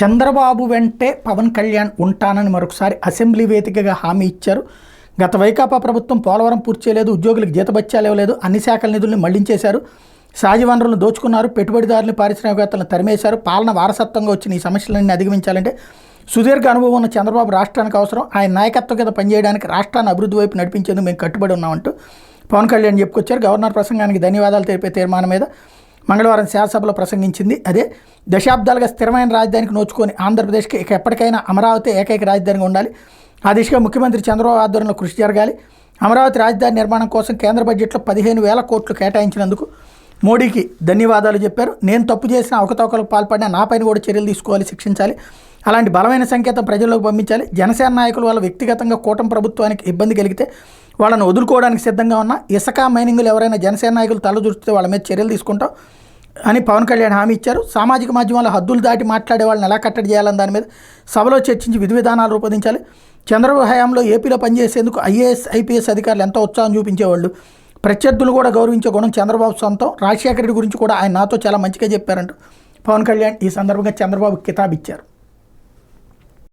చంద్రబాబు వెంటే పవన్ కళ్యాణ్ ఉంటానని మరొకసారి అసెంబ్లీ వేదికగా హామీ ఇచ్చారు. గత వైకాపా ప్రభుత్వం పోలవరం పూర్తి చేయలేదు, ఉద్యోగులకు జీతభత్యాలు ఇవ్వలేదు, అన్ని శాఖల నిధుల్ని మళ్లించేశారు, సహజ వనరులను దోచుకున్నారు, పెట్టుబడిదారులను పారిశ్రామికవేత్తలను తరిమేశారు. పాలన వారసత్వంగా వచ్చిన ఈ సమస్యలన్నీ అధిగమించాలంటే సుదీర్ఘ అనుభవం ఉన్న చంద్రబాబు రాష్ట్రానికి అవసరం. ఆయన నాయకత్వం కింద పనిచేయడానికి రాష్ట్రాన్ని అభివృద్ధి వైపు నడిపించేందుకు మేము కట్టుబడి ఉన్నామంటూ పవన్ కళ్యాణ్ చెప్పుకొచ్చారు. గవర్నర్ ప్రసంగానికి ధన్యవాదాలు తెలిపే తీర్మానం మీద మంగళవారం శాసనసభలో ప్రసంగించింది. అదే దశాబ్దాలుగా స్థిరమైన రాజధానికి నోచుకొని ఆంధ్రప్రదేశ్కి ఇక ఎప్పటికైనా అమరావతి ఏకైక రాజధానిగా ఉండాలి. ఆ దిశగా ముఖ్యమంత్రి చంద్రబాబు ఆధ్వర్యంలో కృషి జరగాలి. అమరావతి రాజధాని నిర్మాణం కోసం కేంద్ర బడ్జెట్లో 15,000 కోట్లు కేటాయించినందుకు మోడీకి ధన్యవాదాలు చెప్పారు. నేను తప్పు చేసిన అవకతవకలకు పాల్పడినా నాపైన కూడా చర్యలు తీసుకోవాలి, శిక్షించాలి. అలాంటి బలమైన సంకేతం ప్రజల్లోకి పంపించాలి. జనసేన నాయకులు వాళ్ళ వ్యక్తిగతంగా కూటమి ప్రభుత్వానికి ఇబ్బంది కలిగితే వాళ్ళని వదులుకోవడానికి సిద్ధంగా ఉన్న ఇసుక మైనింగ్లు ఎవరైనా జనసేన నాయకులు తలదూరిస్తే వాళ్ళ మీద చర్యలు తీసుకుంటాం అని పవన్ కళ్యాణ్ హామీ ఇచ్చారు. సామాజిక మాధ్యమాల్లో హద్దులు దాటి మాట్లాడే వాళ్ళని ఎలా కట్టడి చేయాలని దాని మీద సభలో చర్చించి విధి విధానాలు రూపొందించాలి. చంద్రబాబు హయాంలో ఏపీలో పనిచేసేందుకు ఐఏఎస్ ఐపీఎస్ అధికారులు ఎంతో ఉత్సాహం చూపించేవాళ్ళు. ప్రత్యర్థులు కూడా గౌరవించే గుణం చంద్రబాబు సొంతం. రాజశేఖర రెడ్డి గురించి కూడా ఆయన నాతో చాలా మంచిగా చెప్పారంటూ పవన్ కళ్యాణ్ ఈ సందర్భంగా చంద్రబాబు కితాబు ఇచ్చారు.